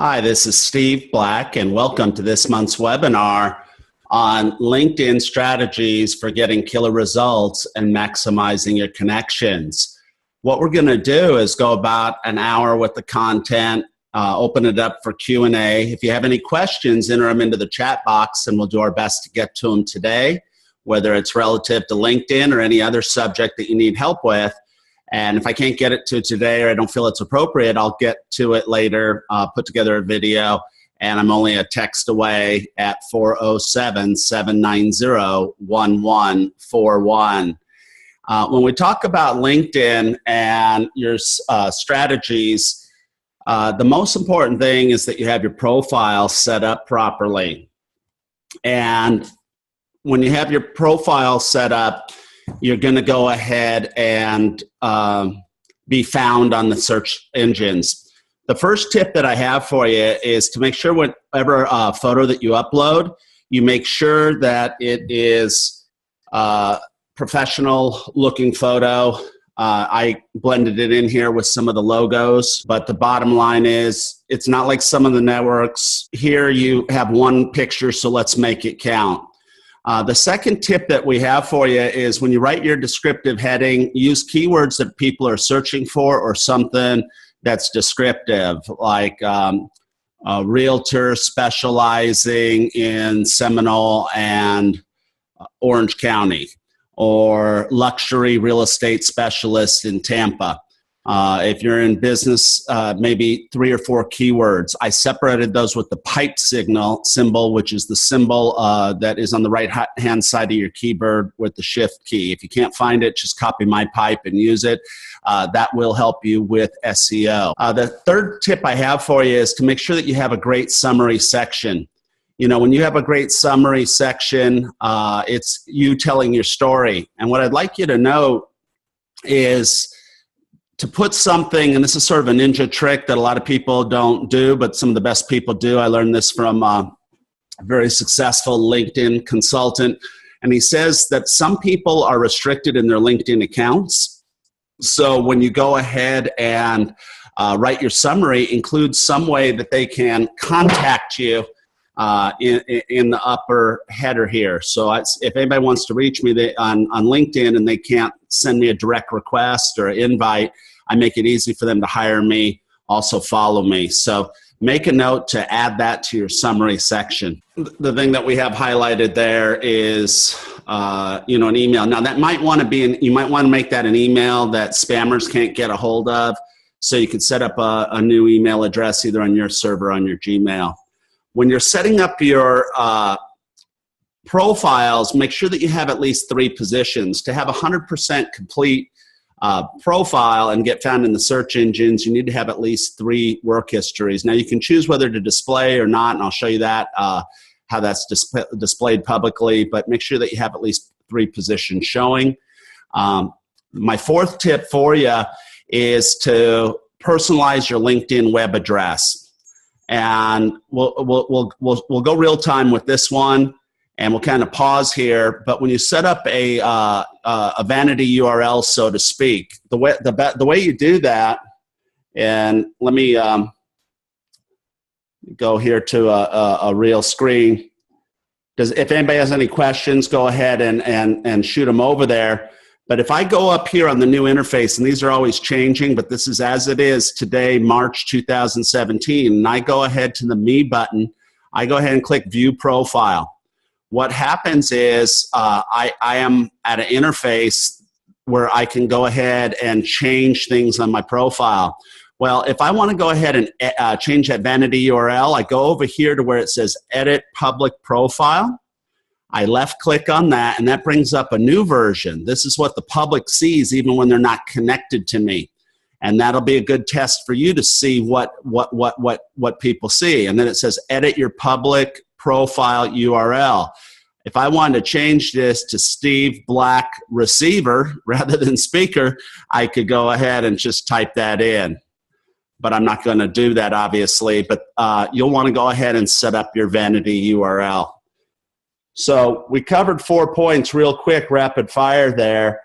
Hi, this is Steve Black, and welcome to this month's webinar on LinkedIn strategies for getting killer results and maximizing your connections. What we're going to do is go about an hour with the content, open it up for Q&A. If you have any questions, enter them into the chat box, and we'll do our best to get to them today, whether it's relative to LinkedIn or any other subject that you need help with. And if I can't get it to today or I don't feel it's appropriate, I'll get to it later, put together a video, and I'm only a text away at 407-790-1141. When we talk about LinkedIn and your strategies, the most important thing is that you have your profile set up properly. And when you have your profile set up, you're going to go ahead and be found on the search engines. The first tip that I have for you is to make sure whatever photo that you upload, you make sure that it is a professional looking photo. I blended it in here with some of the logos, but the bottom line is it's not like some of the networks. Here you have one picture, so let's make it count. The second tip that we have for you is when you write your descriptive heading, use keywords that people are searching for or something that's descriptive, like a realtor specializing in Seminole and Orange County, or luxury real estate specialist in Tampa. If you're in business, maybe 3 or 4 keywords. I separated those with the pipe symbol, which is the symbol that is on the right-hand side of your keyboard with the shift key. If you can't find it, just copy my pipe and use it. That will help you with SEO. The third tip I have for you is to make sure that you have a great summary section. You know, when you have a great summary section, it's you telling your story. And what I'd like you to know is to put something, and this is sort of a ninja trick that a lot of people don't do, but some of the best people do. I learned this from a very successful LinkedIn consultant. And he says that some people are restricted in their LinkedIn accounts. So when you go ahead and write your summary, include some way that they can contact you in the upper header here. So if anybody wants to reach me on LinkedIn and they can't send me a direct request or an invite, I make it easy for them to hire me, also follow me. So make a note to add that to your summary section. The thing that we have highlighted there is an email. Now that might want to be you might want to make that an email that spammers can't get a hold of. So you could set up a new email address either on your server or on your Gmail. When you're setting up your profiles, make sure that you have at least 3 positions. To have a 100% complete profile and get found in the search engines, you need to have at least 3 work histories. Now you can choose whether to display or not, and I'll show you that, how that's displayed publicly, but make sure that you have at least 3 positions showing. My fourth tip for you is to personalize your LinkedIn web address. And we'll go real time with this one, and we'll kind of pause here. But when you set up a vanity URL, so to speak, the way you do that, and let me go here to a real screen. If anybody has any questions, go ahead and shoot them over there. But if I go up here on the new interface, and these are always changing, but this is as it is today, March 2017, and I go ahead to the Me button, I go ahead and click View Profile. What happens is I am at an interface where I can go ahead and change things on my profile. Well, if I want to go ahead and change that vanity URL, I go over here to where it says Edit Public Profile. I left click on that, and that brings up a new version. This is what the public sees even when they're not connected to me. And that'll be a good test for you to see what people see. And then it says edit your public profile URL. If I wanted to change this to Steve Black Receiver rather than Speaker, I could go ahead and just type that in. But I'm not going to do that, obviously. But you'll want to go ahead and set up your vanity URL. So we covered 4 points real quick, rapid fire there.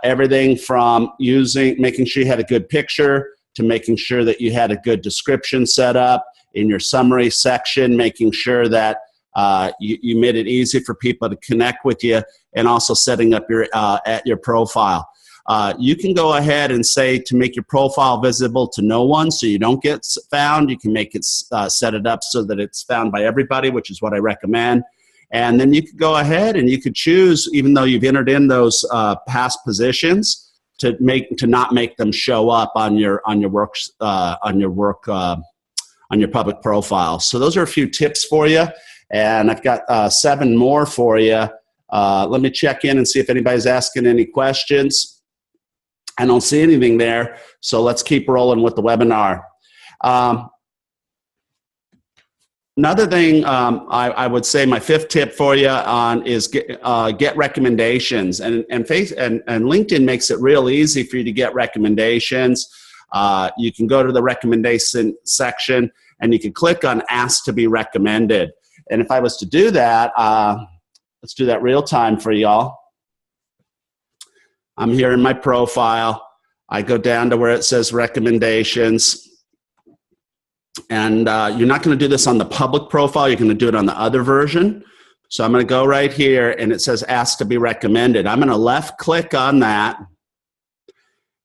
Everything from making sure you had a good picture, to making sure that you had a good description set up, in your summary section, making sure that you made it easy for people to connect with you, and also setting up your profile. You can go ahead and say to make your profile visible to no one so you don't get found. You can make it set it up so that it's found by everybody, which is what I recommend. And then you could go ahead and you could choose, even though you've entered in those past positions, to not make them show up on your public profile. So those are a few tips for you, and I've got 7 more for you. Let me check in and see if anybody's asking any questions. I don't see anything there, so let's keep rolling with the webinar. Another thing I would say, my 5th tip for you is get recommendations, and LinkedIn makes it real easy for you to get recommendations. You can go to the recommendation section and you can click on Ask to be Recommended. And if I was to do that, let's do that real time for y'all. I'm here in my profile. I go down to where it says recommendations. And you're not going to do this on the public profile. You're going to do it on the other version. So I'm going to go right here, and it says Ask to be Recommended. I'm going to left click on that,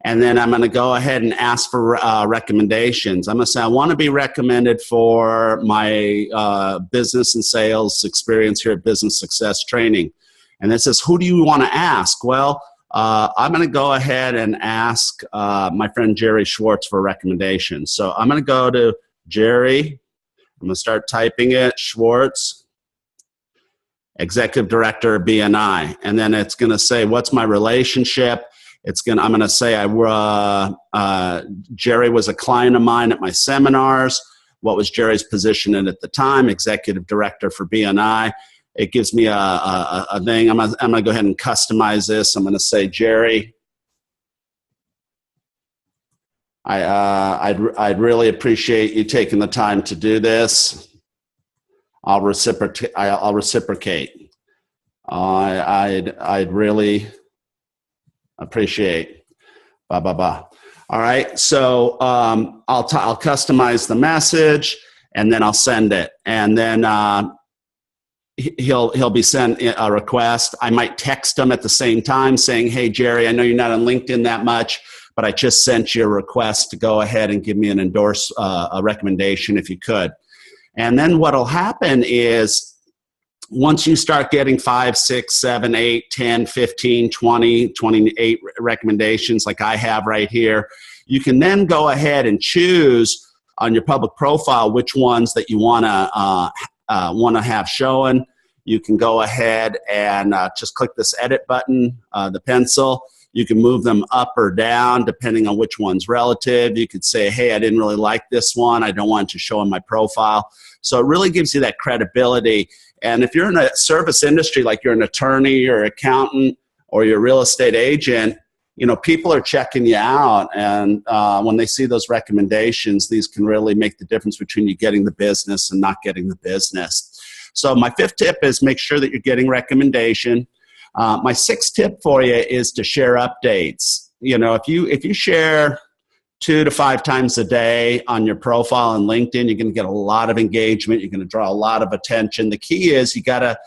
and then I'm going to go ahead and ask for recommendations. I'm going to say I want to be recommended for my business and sales experience here at Business Success Training. And it says, who do you want to ask? Well, I'm going to go ahead and ask my friend Jerry Schwartz for a recommendation. So I'm going to go to Jerry. I'm going to start typing it, Schwartz, Executive Director of BNI. And then it's going to say, what's my relationship? I'm going to say Jerry was a client of mine at my seminars. What was Jerry's position at the time? Executive Director for BNI. It gives me a thing. I'm going to go ahead and customize this. I'm going to say, Jerry, I'd really appreciate you taking the time to do this. I'll reciprocate. I'd really appreciate. Blah blah blah. All right. So I'll customize the message, and then I'll send it, and then he'll be sent a request. I might text him at the same time saying, hey, Jerry, I know you're not on LinkedIn that much, but I just sent you a request to go ahead and give me an a recommendation if you could. And then what'll happen is once you start getting 5, 6, 7, 8, 10, 15, 20, 28 recommendations like I have right here, you can then go ahead and choose on your public profile which ones that you want to have shown. You can go ahead and just click this edit button, the pencil. You can move them up or down depending on which one's relative. You could say, hey, I didn't really like this one. I don't want it to show in my profile. So it really gives you that credibility. And if you're in a service industry, like you're an attorney or accountant or you're a real estate agent, you know, people are checking you out. And when they see those recommendations, these can really make the difference between you getting the business and not getting the business. So my 5th tip is make sure that you're getting recommendation. My 6th tip for you is to share updates. You know, if you share 2 to 5 times a day on your profile on LinkedIn, you're going to get a lot of engagement. You're going to draw a lot of attention. The key is you got to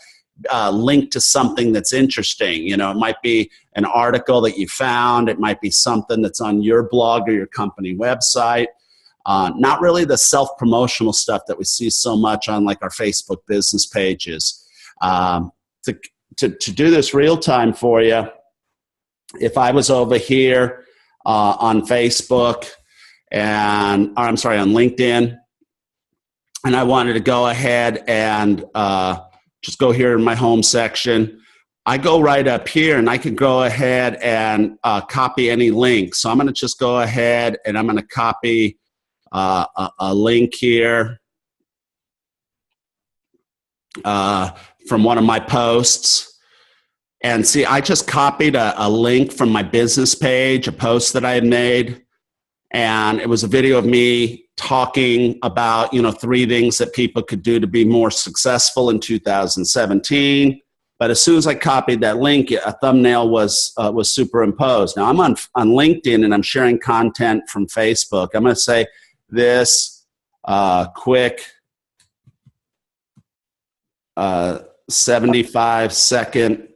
link to something that's interesting. You know, it might be an article that you found. It might be something that's on your blog or your company website. Not really the self-promotional stuff that we see so much on like our Facebook business pages. To do this real time for you, if I was over here on Facebook on LinkedIn, and I wanted to go ahead and just go here in my home section, I go right up here and I can go ahead and copy any link. So I'm going to just go ahead and I'm going to copy a link here from one of my posts. And see, I just copied a link from my business page, a post that I had made. And it was a video of me talking about, you know, 3 things that people could do to be more successful in 2017. But as soon as I copied that link, a thumbnail was superimposed. Now I'm on LinkedIn and I'm sharing content from Facebook. I'm going to say this quick 75-second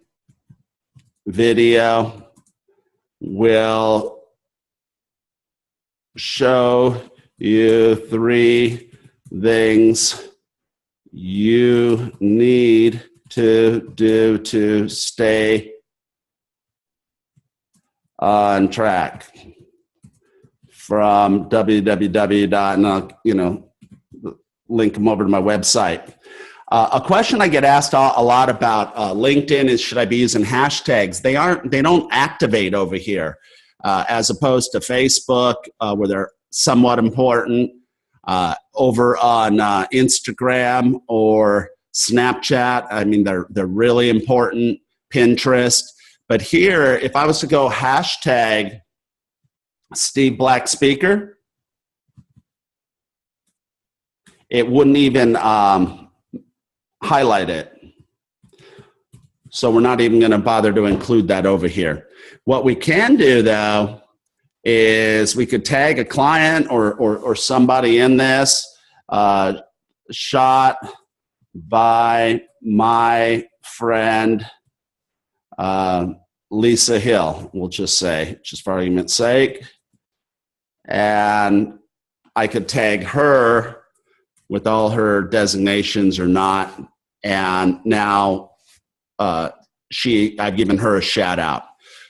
video will show you 3 things you need to do to stay on track, from www. Link them over to my website. A question I get asked a lot about LinkedIn is, should I be using hashtags? They don't activate over here, as opposed to Facebook, where they're somewhat important. Over on Instagram or Snapchat, I mean, they're really important. Pinterest. But here, if I was to go hashtag Steve Black Speaker, it wouldn't even highlight it. So we're not even going to bother to include that over here. What we can do, though, is we could tag a client or somebody in this, shot by my friend Lisa Hill, we'll just say, just for argument's sake. And I could tag her with all her designations or not, and now I've given her a shout out.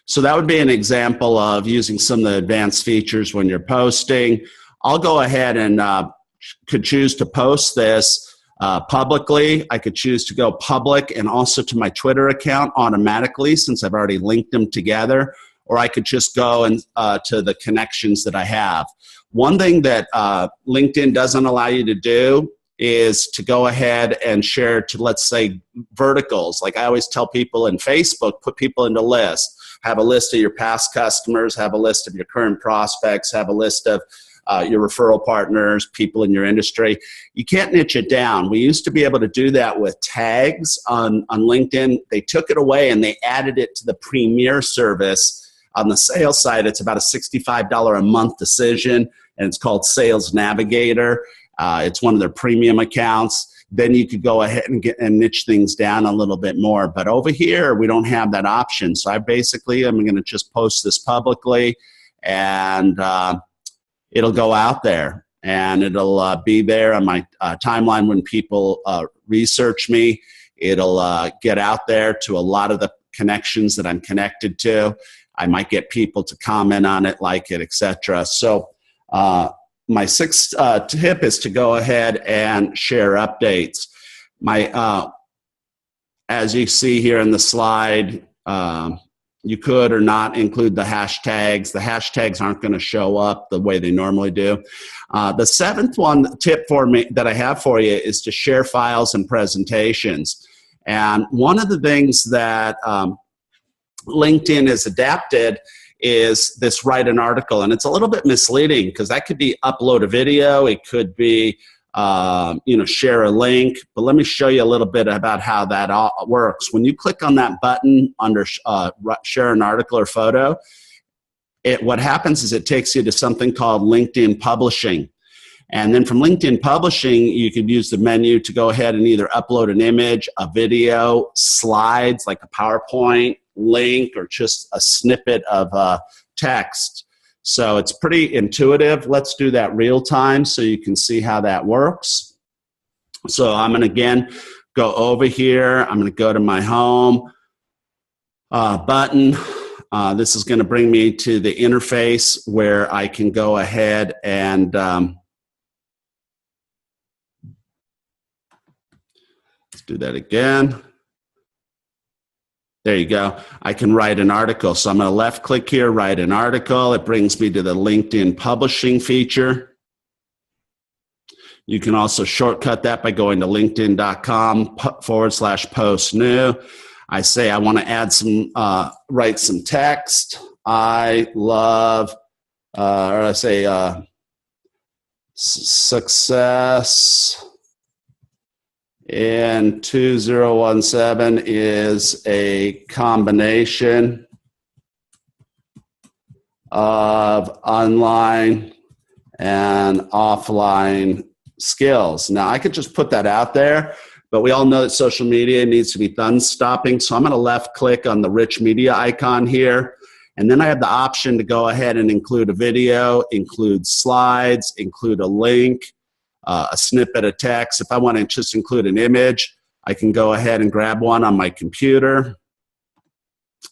So that would be an example of using some of the advanced features when you're posting. I'll go ahead and could choose to post this publicly. I could choose to go public and also to my Twitter account automatically, since I've already linked them together, or I could just go and to the connections that I have. One thing that LinkedIn doesn't allow you to do is to go ahead and share to, let's say, verticals. Like I always tell people in Facebook, put people into lists. Have a list of your past customers, have a list of your current prospects, have a list of your referral partners, people in your industry. You can't niche it down. We used to be able to do that with tags on LinkedIn. They took it away and they added it to the Premier service. On the sales side, it's about a $65 a month decision, and it's called Sales Navigator. It's one of their premium accounts. Then you could go ahead and niche things down a little bit more. But over here, we don't have that option. So I'm going to just post this publicly, and it'll go out there, and it'll be there on my timeline when people research me. It'll get out there to a lot of the connections that I'm connected to. I might get people to comment on it, like it, etc. So my sixth tip is to go ahead and share updates. As you see here in the slide, you could or not include the hashtags. The hashtags aren't going to show up the way they normally do. The seventh tip for me that I have for you is to share files and presentations. And one of the things that LinkedIn has adapted is this write an article, and it's a little bit misleading because that could be upload a video, it could be share a link. But let me show you a little bit about how that works. When you click on that button under share an article or photo, what happens is it takes you to something called LinkedIn Publishing. And then from LinkedIn Publishing, you could use the menu to go ahead and either upload an image, a video, slides like a PowerPoint, link, or just a snippet of text. So it's pretty intuitive. Let's do that real time so you can see how that works. So I'm going to again go over here. I'm going to go to my home button. This is going to bring me to the interface where I can go ahead and let's do that again. There you go. I can write an article. So I'm going to left click here, write an article. It brings me to the LinkedIn Publishing feature. You can also shortcut that by going to linkedin.com/post new. I say I want to add some, write some text. I love, or I say success in 2017 is a combination of online and offline skills. Now, I could just put that out there, but we all know that social media needs to be thumb stopping. So I'm going to left click on the rich media icon here. And then I have the option to go ahead and include a video, include slides, include a link, a snippet of text. If I want to just include an image, I can go ahead and grab one on my computer.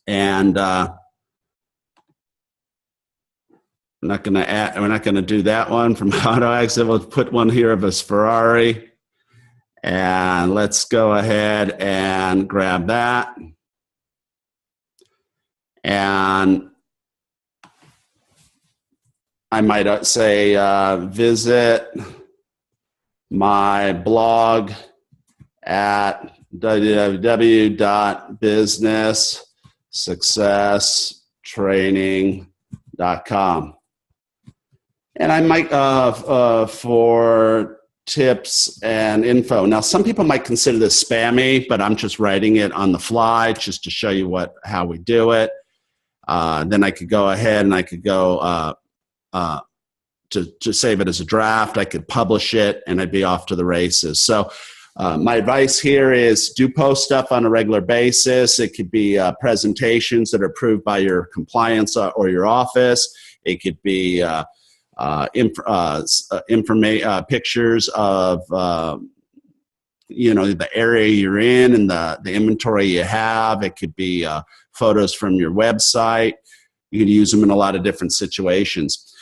And we're not going to do that one from AutoExit. We'll put one here of a Ferrari. And let's go ahead and grab that. And I might say visit my blog at www.businesssuccesstraining.com. And I might, for tips and info. Now, some people might consider this spammy, but I'm just writing it on the fly just to show you how we do it. Then I could go ahead and I could go to save it as a draft. I could publish it, and I'd be off to the races. So my advice here is do post stuff on a regular basis. It could be presentations that are approved by your compliance or your office. It could be pictures of the area you're in and the inventory you have. It could be photos from your website. You can use them in a lot of different situations.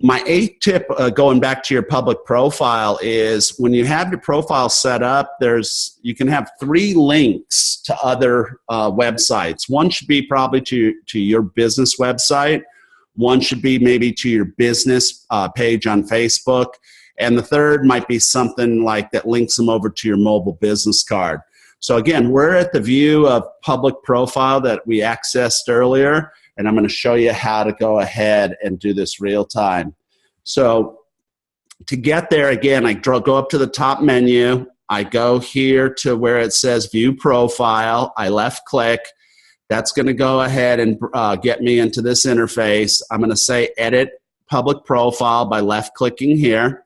My 8th tip, going back to your public profile, is when you have your profile set up, you can have 3 links to other websites. One should be probably to your business website. One should be maybe to your business page on Facebook. And the third might be something like that links them over to your mobile business card. So again, we're at the view of public profile that we accessed earlier, and I'm going to show you how to go ahead and do this real time. So to get there, again, I go up to the top menu. I go here to where it says view profile. I left click. That's going to go ahead and get me into this interface. I'm going to say edit public profile by left clicking here.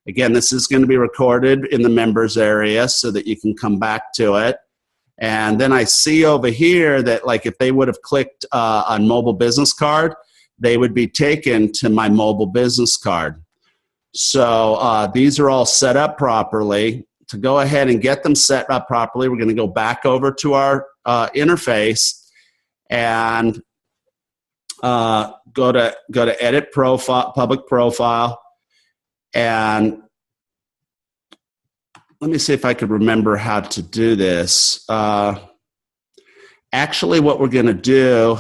Again, this is going to be recorded in the members area so that you can come back to it. And then I see over here that, like, if they would have clicked on mobile business card, they would be taken to my mobile business card. So these are all set up properly. To go ahead and get them set up properly, we're going to go back over to our interface and go to edit profile, public profile. And let me see if I could remember how to do this. Actually, what we're going to do,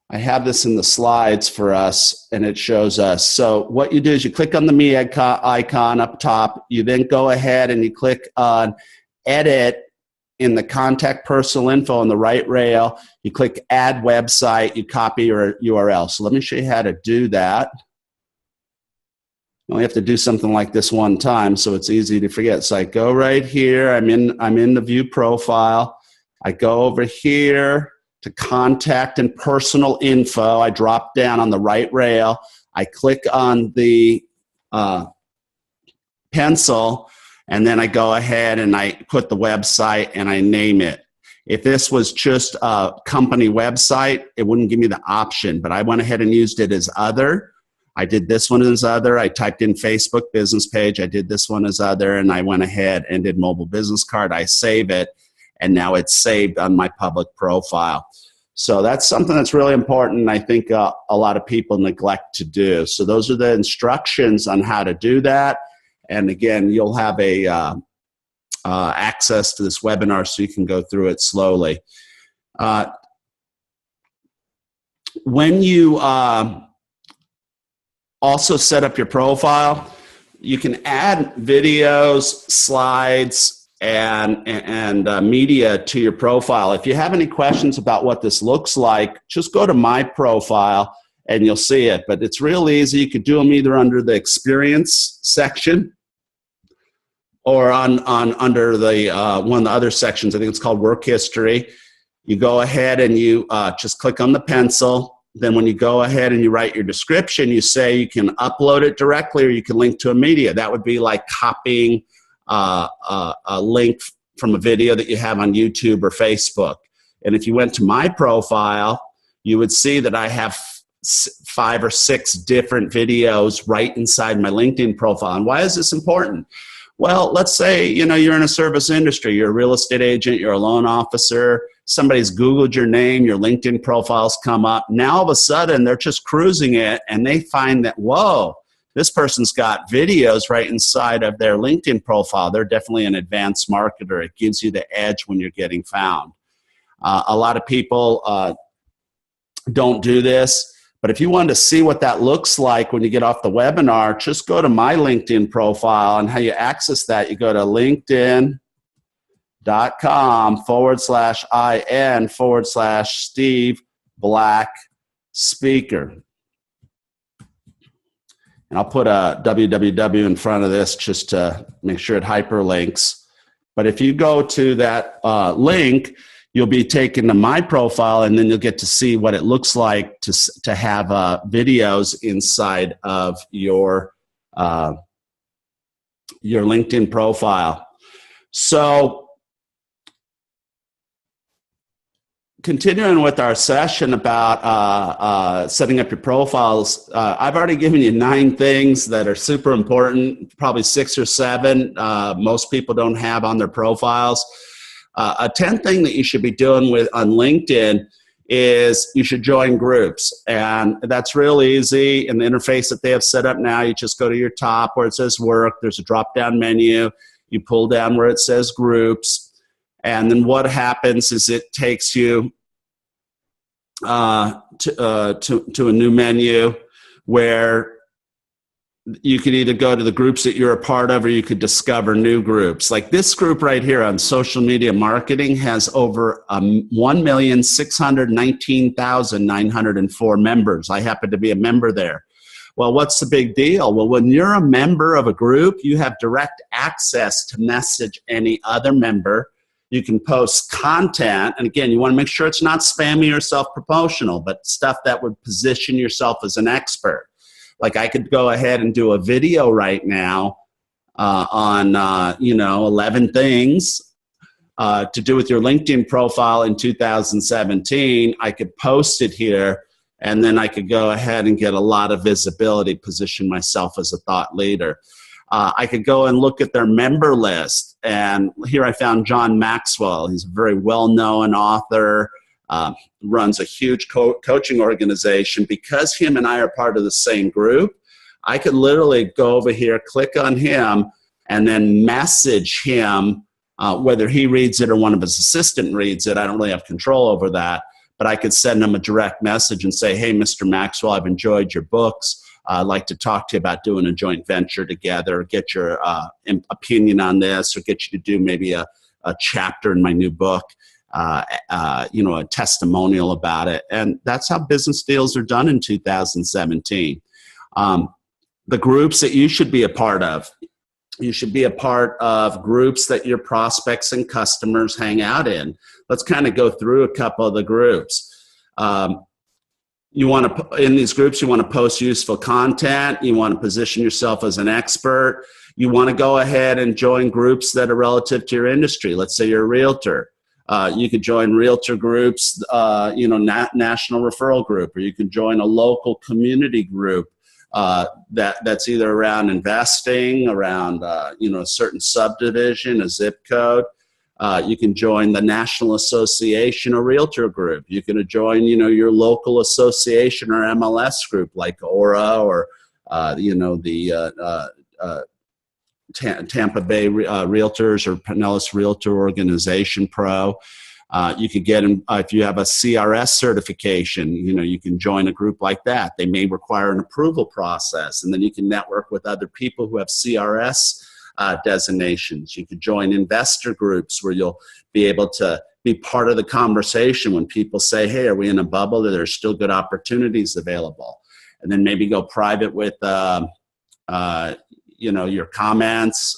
I have this in the slides for us, and it shows us. So what you do is you click on the Me icon up top. You then go ahead and you click on Edit in the Contact Personal Info on the right rail. You click Add Website. You copy your URL. So let me show you how to do that. You only have to do something like this one time, so it's easy to forget. So I go right here. I'm in the view profile. I go over here to Contact and Personal Info. I drop down on the right rail. I click on the pencil, and then I go ahead and I put the website and I name it. If this was just a company website, it wouldn't give me the option, but I went ahead and used it as other. I did this one as other. I typed in Facebook business page. I did this one as other, and I went ahead and did mobile business card. I save it, and now it's saved on my public profile. So that's something that's really important, I think a lot of people neglect to do. So those are the instructions on how to do that. And again, you'll have access to this webinar so you can go through it slowly. When you also set up your profile, you can add videos, slides, and media to your profile. If you have any questions about what this looks like, just go to my profile and you'll see it. But it's real easy. You could do them either under the experience section or under the one of the other sections. I think it's called work history. You go ahead and you just click on the pencil. then when you go ahead and you write your description, you say you can upload it directly or you can link to a media. That would be like copying a link from a video that you have on YouTube or Facebook. And if you went to my profile, you would see that I have 5 or 6 different videos right inside my LinkedIn profile. And why is this important? Well, let's say, you're in a service industry, you're a real estate agent, you're a loan officer, somebody's Googled your name, your LinkedIn profiles come up. Now all of a sudden they're just cruising it and they find that, whoa, this person's got videos right inside of their LinkedIn profile. They're definitely an advanced marketer. It gives you the edge when you're getting found. A lot of people don't do this. But if you wanted to see what that looks like when you get off the webinar, just go to my LinkedIn profile, and how you access that, you go to linkedin.com/IN/Steve Black Speaker. And I'll put a www in front of this just to make sure it hyperlinks. But if you go to that link, you'll be taken to my profile, and then you'll get to see what it looks like to have videos inside of your LinkedIn profile. So continuing with our session about setting up your profiles, I've already given you 9 things that are super important, probably 6 or 7 most people don't have on their profiles. A 10th thing that you should be doing on LinkedIn is you should join groups. And that's real easy. In the interface that they have set up now, you just go to your top where it says work. There's a drop-down menu. You pull down where it says groups. And then what happens is it takes you to a new menu where you could either go to the groups that you're a part of, or you could discover new groups. Like this group right here on social media marketing has over 1,619,904 members. I happen to be a member there. Well, what's the big deal? Well, when you're a member of a group, you have direct access to message any other member. You can post content. And again, you want to make sure it's not spammy or self-promotional, but stuff that would position yourself as an expert. Like I could go ahead and do a video right now on 11 things to do with your LinkedIn profile in 2017. I could post it here, and then I could go ahead and get a lot of visibility, position myself as a thought leader. I could go and look at their member list, and here I found John Maxwell. He's a very well-known author. Runs a huge coaching organization. Because him and I are part of the same group, I could literally go over here, click on him, and then message him, whether he reads it or one of his assistants reads it. I don't really have control over that, but I could send him a direct message and say, hey, Mr. Maxwell, I've enjoyed your books. I'd like to talk to you about doing a joint venture together, get your opinion on this, or get you to do maybe a chapter in my new book. A testimonial about it. And that's how business deals are done in 2017. The groups that you should be a part of. You should be a part of groups that your prospects and customers hang out in. Let's kind of go through a couple of the groups. In these groups, you want to post useful content. You want to position yourself as an expert. You want to go ahead and join groups that are relative to your industry. Let's say you're a realtor. You could join realtor groups, national referral group, or you can join a local community group that's either around investing, around a certain subdivision, a zip code. You can join the National Association of Realtor group. You can join your local association or MLS group like Aura or Tampa Bay Realtors or Pinellas Realtor Organization Pro. You could get, if you have a CRS certification, you can join a group like that. They may require an approval process, and then you can network with other people who have CRS designations. You could join investor groups where you'll be able to be part of the conversation when people say, hey, are we in a bubble? There's still good opportunities available. And then maybe go private with your comments,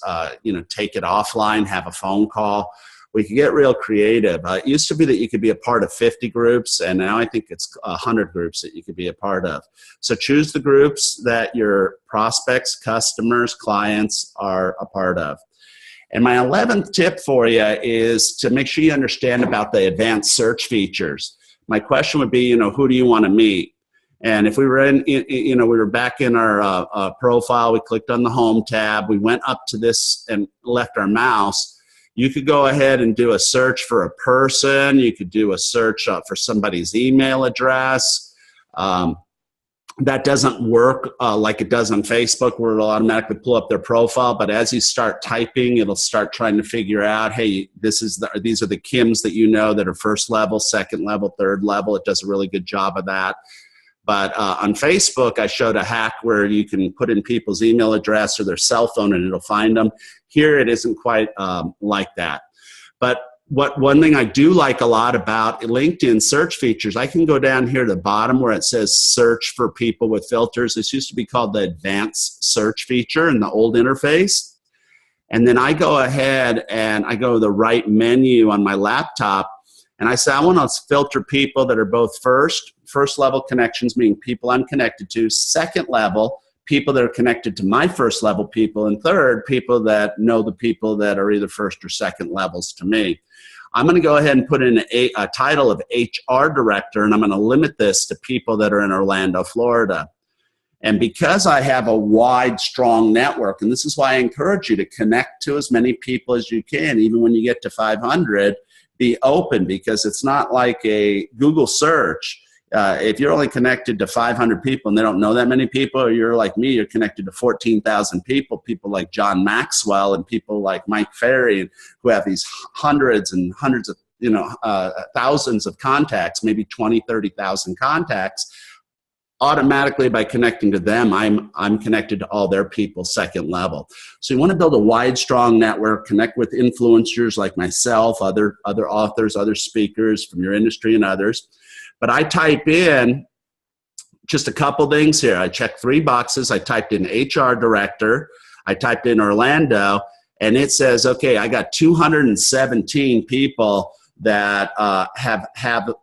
take it offline, have a phone call we could get real creative. It used to be that you could be a part of 50 groups, and now I think it's 100 groups that you could be a part of. So choose the groups that your prospects, customers, clients are a part of. And my 11th tip for you is to make sure you understand about the advanced search features. My question would be, who do you want to meet? And if we were we were back in our profile, we clicked on the home tab, we went up to this and left our mouse. You could go ahead and do a search for a person. You could do a search for somebody's email address. That doesn't work like it does on Facebook, where it'll automatically pull up their profile. But as you start typing, it'll start trying to figure out, hey, these are the Kims that that are first level, second level, third level. It does a really good job of that. But on Facebook, I showed a hack where you can put in people's email address or their cell phone and it'll find them. Here, it isn't quite like that. But one thing I do like a lot about LinkedIn search features, I can go down here to the bottom where it says search for people with filters. This used to be called the advanced search feature in the old interface. And then I go ahead and I go to the right menu on my laptop, and I say I want to filter people that are both first level connections, meaning people I'm connected to, second level, people that are connected to my first level people, and third, people that know the people that are either first or second levels to me. I'm going to go ahead and put in a title of HR director, and I'm going to limit this to people that are in Orlando, Florida. And because I have a wide, strong network, and this is why I encourage you to connect to as many people as you can, even when you get to 500, be open, because it's not like a Google search. If you're only connected to 500 people and they don't know that many people, or you're like me, you're connected to 14,000 people like John Maxwell and people like Mike Ferry, who have these hundreds and hundreds of, thousands of contacts, maybe 20, 30,000 contacts. Automatically, by connecting to them, I'm connected to all their people second level. So you want to build a wide, strong network, connect with influencers like myself, other authors, other speakers from your industry and others. But I type in just a couple things here. I checked 3 boxes. I typed in HR director. I typed in Orlando, and it says, okay, I got 217 people that have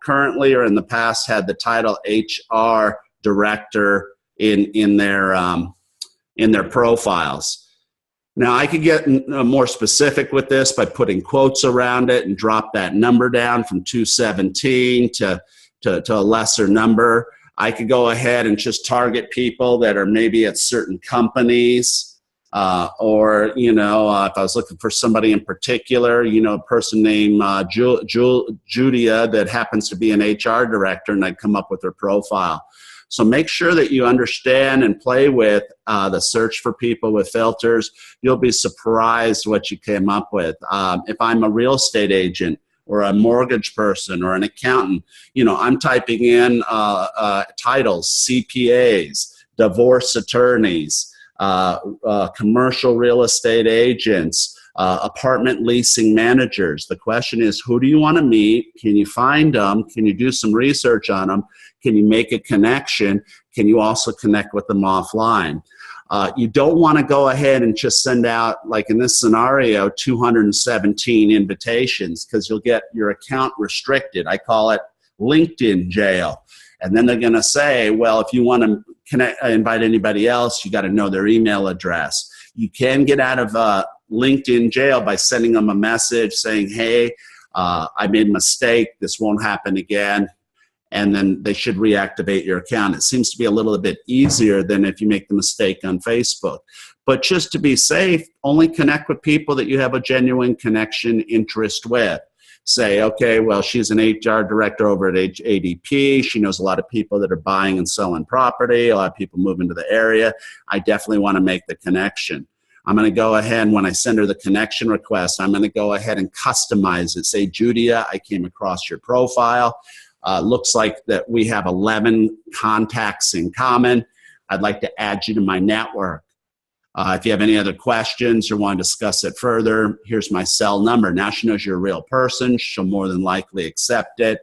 currently or in the past had the title HR director in their profiles. Now, I could get more specific with this by putting quotes around it and drop that number down from 217 to a lesser number. I could go ahead and just target people that are maybe at certain companies, or if I was looking for somebody in particular, a person named Judia that happens to be an HR director, and I'd come up with her profile. So make sure that you understand and play with the search for people with filters. You'll be surprised what you came up with. If I'm a real estate agent or a mortgage person or an accountant, I'm typing in titles, CPAs, divorce attorneys, commercial real estate agents, apartment leasing managers. The question is, who do you want to meet? Can you find them? Can you do some research on them? Can you make a connection? Can you also connect with them offline? You don't want to go ahead and just send out, like in this scenario, 217 invitations, because you'll get your account restricted. I call it LinkedIn jail. And then they're going to say, well, if you want to invite anybody else, you got to know their email address. You can get out of LinkedIn jail by sending them a message saying, hey, I made a mistake. This won't happen again. And then they should reactivate your account. It seems to be a little bit easier than if you make the mistake on Facebook. But just to be safe, only connect with people that you have a genuine connection interest with. Say, okay, well, she's an HR director over at ADP. She knows a lot of people that are buying and selling property. A lot of people move into the area. I definitely want to make the connection. I'm going to go ahead, when I send her the connection request, I'm going to go ahead and customize it. Say, Judia, I came across your profile. Looks like that we have 11 contacts in common. I'd like to add you to my network. If you have any other questions or want to discuss it further, here's my cell number. Now she knows you're a real person. She'll more than likely accept it.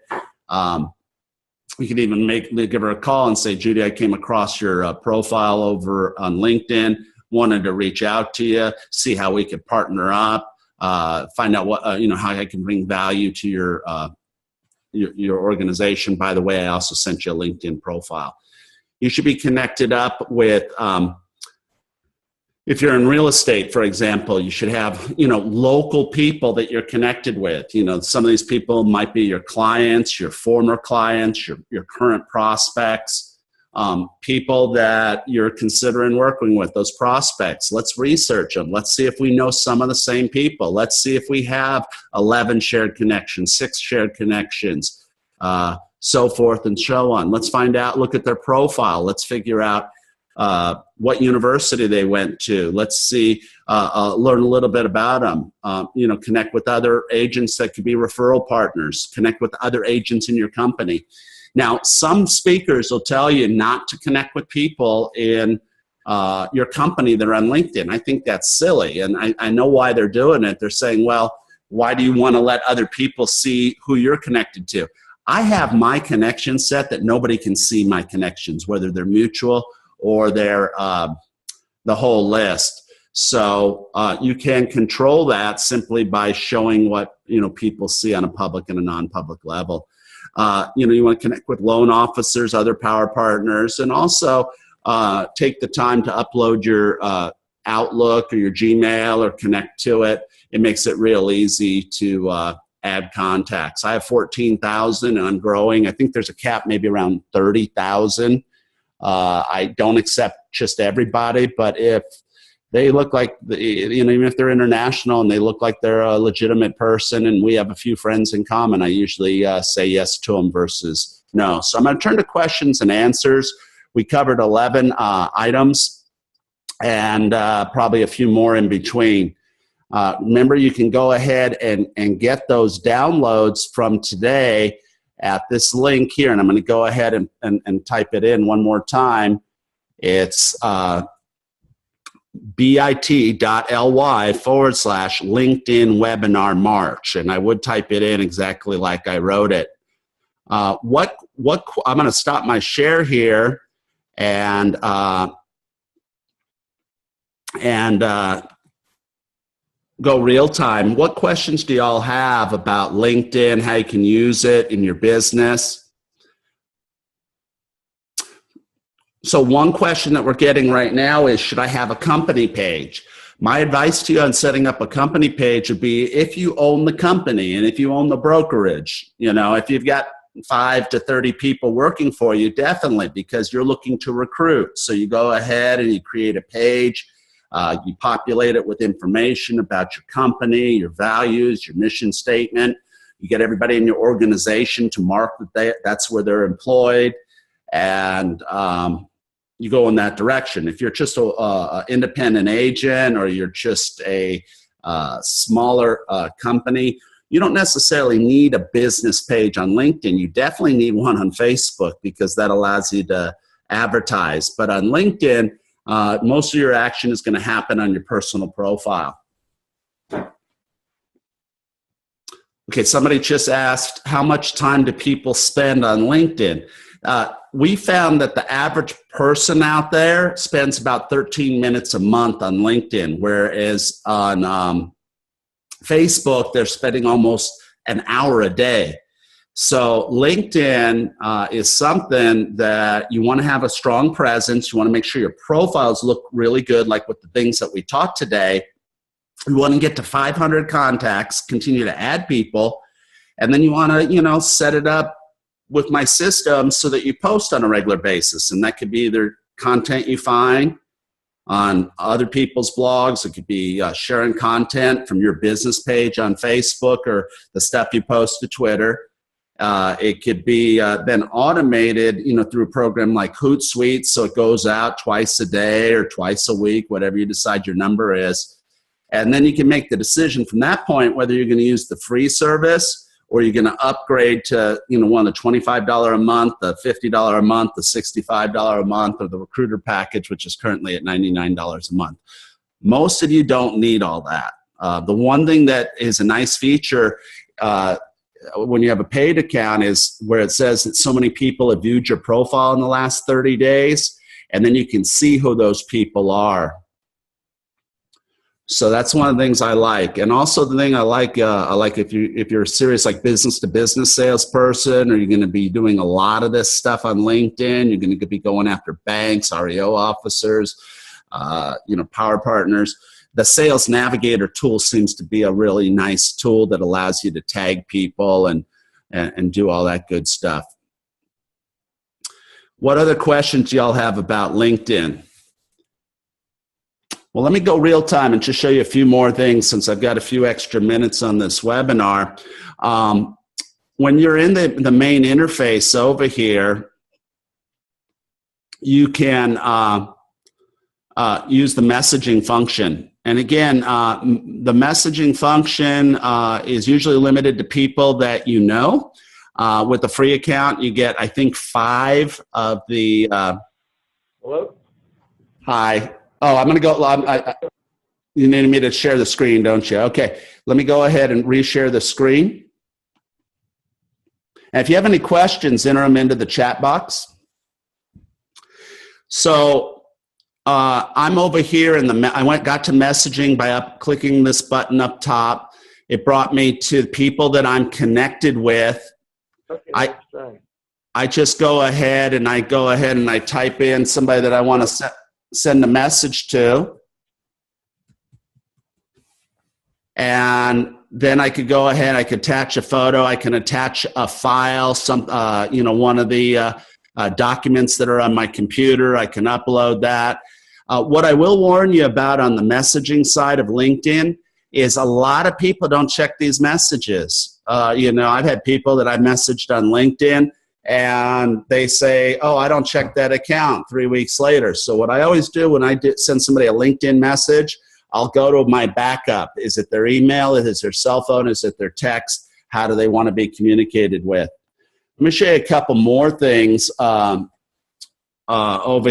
We could even give her a call and say, Judy, I came across your profile over on LinkedIn, wanted to reach out to you, see how we could partner up. find out what, how I can bring value to your organization. By the way, I also sent you a LinkedIn profile. You should be connected up with, if you're in real estate, for example, you should have, local people that you're connected with. Some of these people might be your clients, your former clients, your current prospects, people that you're considering working with, those prospects. Let's research them. Let's see if we know some of the same people. Let's see if we have 11 shared connections, 6 shared connections, so forth and so on. Let's find out, look at their profile. Let's figure out what university they went to. Let's see, learn a little bit about them. Connect with other agents that could be referral partners. Connect with other agents in your company. Now, some speakers will tell you not to connect with people in your company that are on LinkedIn. I think that's silly, and I know why they're doing it. They're saying, well, why do you want to let other people see who you're connected to? I have my connection set that nobody can see my connections, whether they're mutual or they're the whole list. So you can control that simply by showing what people see on a public and a non-public level. You want to connect with loan officers, other power partners, and also take the time to upload your Outlook or your Gmail or connect to it. It makes it real easy to add contacts. I have 14,000 and I'm growing. I think there's a cap maybe around 30,000. I don't accept just everybody, but if they look like, even if they're international and they look like they're a legitimate person and we have a few friends in common, I usually say yes to them versus no. So I'm going to turn to questions and answers. We covered 11 items and probably a few more in between. Remember, you can go ahead and get those downloads from today at this link here, and I'm going to go ahead and type it in one more time. It's bit.ly/LinkedIn webinar March, and I would type it in exactly like I wrote it. I'm going to stop my share here and go real time. What questions do y'all have about LinkedIn, how you can use it in your business? So one question that we're getting right now is, should I have a company page? My advice to you on setting up a company page would be, if you own the company and if you own the brokerage, if you've got 5 to 30 people working for you, definitely, because you're looking to recruit. So you go ahead and you create a page. You populate it with information about your company, your values, your mission statement. You get everybody in your organization to mark that that's where they're employed, and you go in that direction. If you're just an independent agent or you're just a smaller company, you don't necessarily need a business page on LinkedIn. You definitely need one on Facebook because that allows you to advertise. But on LinkedIn, most of your action is going to happen on your personal profile. Okay, somebody just asked, how much time do people spend on LinkedIn? We found that the average person out there spends about 13 minutes a month on LinkedIn, whereas on Facebook, they're spending almost an hour a day. So LinkedIn is something that you want to have a strong presence. You want to make sure your profiles look really good, like with the things that we taught today. You want to get to 500 contacts, continue to add people, and then you want to, set it up with my system so that you post on a regular basis. And that could be either content you find on other people's blogs. It could be sharing content from your business page on Facebook or the stuff you post to Twitter. It could be then automated, through a program like Hootsuite, so it goes out twice a day or twice a week, whatever you decide your number is. And then you can make the decision from that point whether you're going to use the free service or you're going to upgrade to, one of the $25 a month, the $50 a month, the $65 a month, or the recruiter package, which is currently at $99 a month. Most of you don't need all that. The one thing that is a nice feature when you have a paid account is where it says that so many people have viewed your profile in the last 30 days, and then you can see who those people are. So that's one of the things I like. And also the thing I like if you're a serious like business to business salesperson, or you're going to be doing a lot of this stuff on LinkedIn, you're going to be going after banks, REO officers, power partners. The Sales Navigator tool seems to be a really nice tool that allows you to tag people and do all that good stuff. What other questions do y'all have about LinkedIn? Well, let me go real time and just show you a few more things since I've got a few extra minutes on this webinar. When you're in the main interface over here, you can use the messaging function. And again, the messaging function is usually limited to people that you know. With a free account, you get, I think, 5 of the... Hello? Hi. Oh, I'm going to go... you need me to share the screen, don't you? Okay. Let me go ahead and reshare the screen. And if you have any questions, enter them into the chat box. So... I'm over here in got to messaging by clicking this button up top. It brought me to people that I'm connected with. Okay, I just go ahead and I type in somebody that I want to send a message to. And then I could go ahead, I could attach a photo, I can attach a file, one of the documents that are on my computer, I can upload that. What I will warn you about on the messaging side of LinkedIn is a lot of people don't check these messages. I've had people that I've messaged on LinkedIn and they say, oh, I don't check that account 3 weeks later. So what I always do when I send somebody a LinkedIn message, I'll go to my backup. Is it their email? Is it their cell phone? Is it their text? How do they want to be communicated with? Let me show you a couple more things over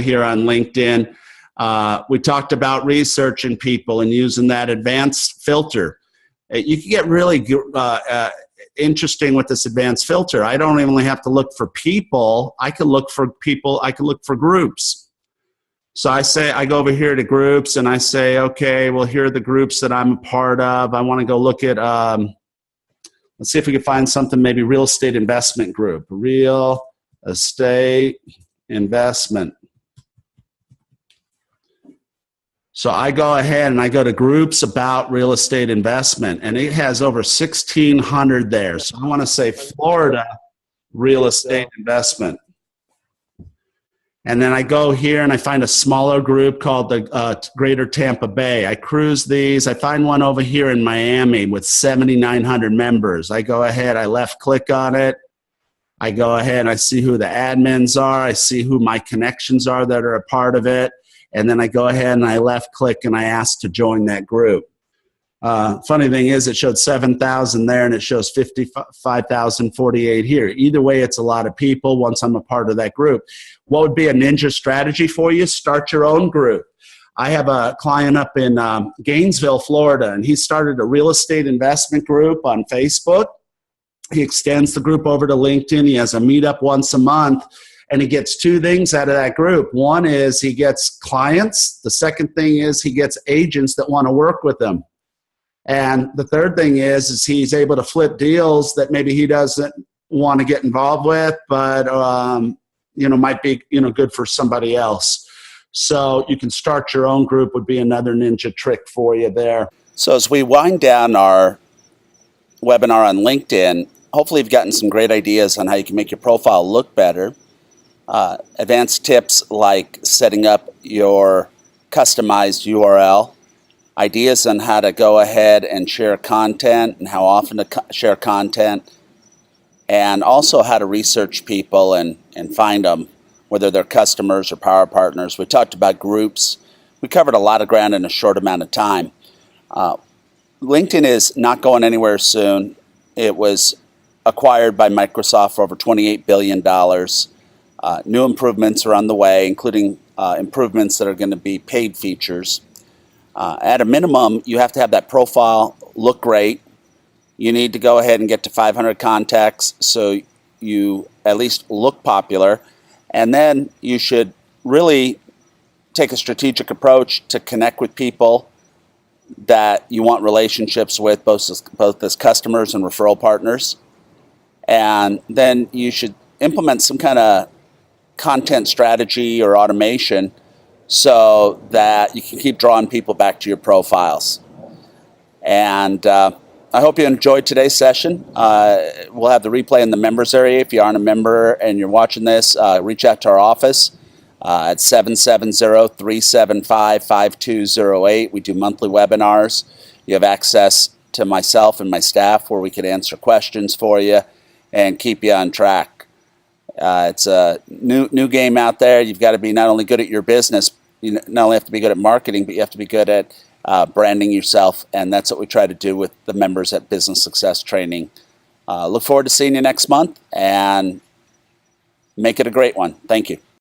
here on LinkedIn. We talked about researching people and using that advanced filter. You can get really interesting with this advanced filter. I don't even have to look for people. I can look for people. I can look for groups. So I go over here to groups and I say, okay, well, here are the groups that I'm a part of. I want to go look at, let's see if we can find something, maybe real estate investment group, real estate investment. So I go ahead and I go to groups about real estate investment, and it has over 1,600 there. So I want to say Florida real estate investment. And then I go here and I find a smaller group called the Greater Tampa Bay. I cruise these. I find one over here in Miami with 7,900 members. I go ahead, I left click on it. I go ahead and I see who the admins are. I see who my connections are that are a part of it. And then I go ahead and I left click and I ask to join that group. Funny thing is it showed 7,000 there and it shows 55,048 here. Either way, it's a lot of people once I'm a part of that group. What would be a ninja strategy for you? Start your own group. I have a client up in Gainesville, Florida, and he started a real estate investment group on Facebook. He extends the group over to LinkedIn. He has a meetup once a month. And he gets 2 things out of that group. One is he gets clients. The second thing is he gets agents that want to work with him. And the third thing is he's able to flip deals that maybe he doesn't want to get involved with, but might be good for somebody else. So you can start your own group would be another ninja trick for you there. So as we wind down our webinar on LinkedIn, hopefully you've gotten some great ideas on how you can make your profile look better. Advanced tips like setting up your customized URL, ideas on how to go ahead and share content and how often to share content, and also how to research people and find them, whether they're customers or power partners. We talked about groups. We covered a lot of ground in a short amount of time. LinkedIn is not going anywhere soon. It was acquired by Microsoft for over $28 billion. New improvements are on the way, including improvements that are going to be paid features. At a minimum, you have to have that profile look great. You need to go ahead and get to 500 contacts so you at least look popular. And then you should really take a strategic approach to connect with people that you want relationships with, both as customers and referral partners. And then you should implement some kind of content strategy or automation so that you can keep drawing people back to your profiles. And I hope you enjoyed today's session. We'll have the replay in the members area. If you aren't a member and you're watching this, reach out to our office at 770-375-5208. We do monthly webinars. You have access to myself and my staff where we can answer questions for you and keep you on track. It's a new game out there. You've got to be not only good at your business, you not only have to be good at marketing, but you have to be good at branding yourself, and that's what we try to do with the members at Business Success Training. Look forward to seeing you next month, and make it a great one. Thank you.